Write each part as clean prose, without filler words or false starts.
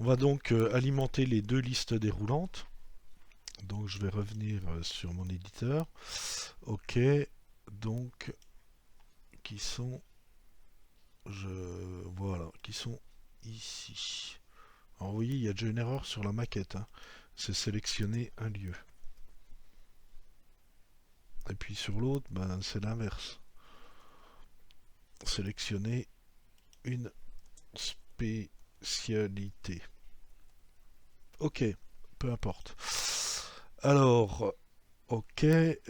On va donc alimenter les deux listes déroulantes. Donc je vais revenir sur mon éditeur. Ok, donc qui sont, voilà, qui sont ici. Alors vous voyez, il y a déjà une erreur sur la maquette, hein. C'est sélectionner un lieu. Et puis sur l'autre, ben, c'est l'inverse. Sélectionner une spécialité. Ok, peu importe. Alors, ok,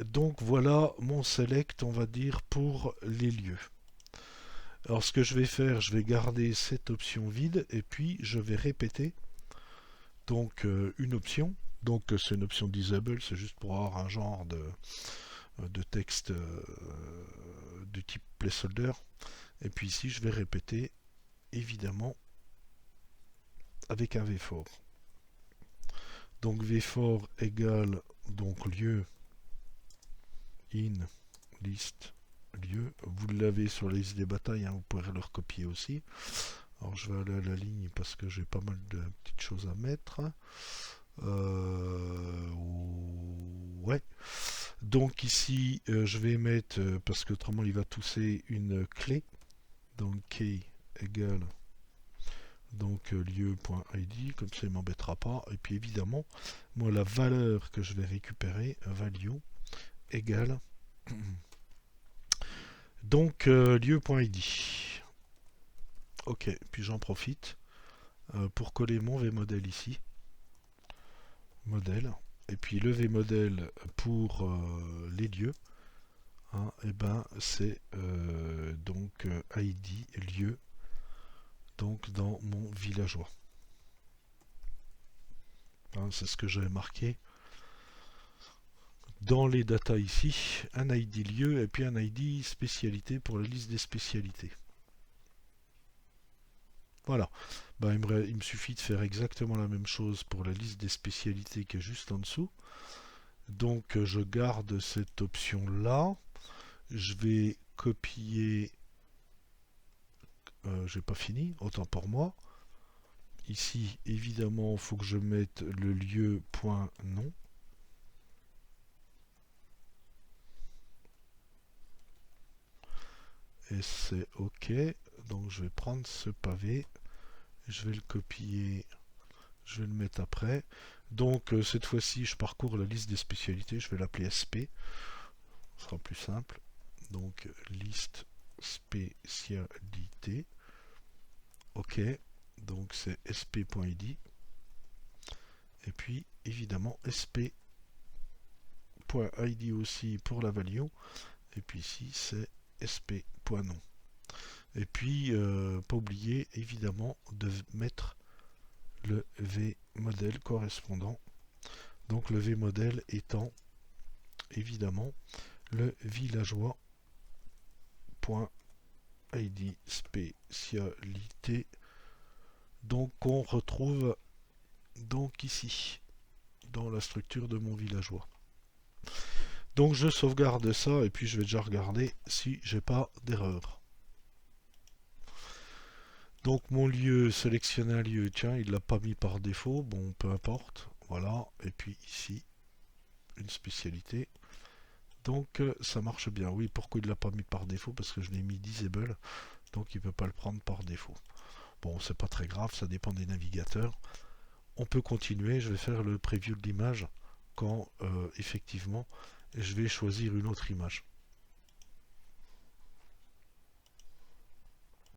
donc voilà mon select, on va dire, pour les lieux. Alors ce que je vais faire, je vais garder cette option vide et puis je vais répéter donc une option. Donc c'est une option disable, c'est juste pour avoir un genre de texte du type placeholder. Et puis ici je vais répéter évidemment avec un v-for. Donc v-for égale donc lieu in list lieu. Vous l'avez sur la liste des batailles, hein, vous pourrez le recopier aussi. Alors je vais aller à la ligne parce que j'ai pas mal de petites choses à mettre. Ouais. Donc ici je vais mettre, parce que autrement il va tousser, une clé. Donc key égale donc lieu.id, comme ça il m'embêtera pas. Et puis évidemment, moi la valeur que je vais récupérer, value égale donc lieu.id. Ok, puis j'en profite pour coller mon vmodel ici. Modèle. Et puis le vmodel pour les lieux, hein, et ben c'est donc id lieu, donc dans mon villageois. Hein, c'est ce que j'avais marqué dans les datas ici, un id lieu et puis un id spécialité pour la liste des spécialités. Voilà, ben, il me suffit de faire exactement la même chose pour la liste des spécialités qui est juste en dessous. Donc je garde cette option là, je vais copier, j'ai pas fini, autant pour moi. Ici évidemment il faut que je mette le lieu.nom. Et c'est ok, donc je vais prendre ce pavé, je vais le copier, je vais le mettre après. Donc cette fois-ci je parcours la liste des spécialités, je vais l'appeler SP, ce sera plus simple. Donc liste spécialité, ok, donc c'est sp.id, et puis évidemment sp.id aussi pour la value, et puis ici c'est sp.nom. Et puis pas oublier évidemment de mettre le vmodel correspondant. Donc le vmodel étant évidemment le villageois.id spécialité, donc on retrouve donc ici dans la structure de mon villageois. Donc je sauvegarde ça et puis je vais déjà regarder si j'ai pas d'erreur. Donc mon lieu, sélectionner un lieu, tiens, il l'a pas mis par défaut, bon peu importe, voilà, et puis ici, une spécialité. Donc ça marche bien, oui, pourquoi il l'a pas mis par défaut? Parce que je l'ai mis disable, donc il peut pas le prendre par défaut. Bon, c'est pas très grave, ça dépend des navigateurs. On peut continuer, je vais faire le preview de l'image quand effectivement je vais choisir une autre image.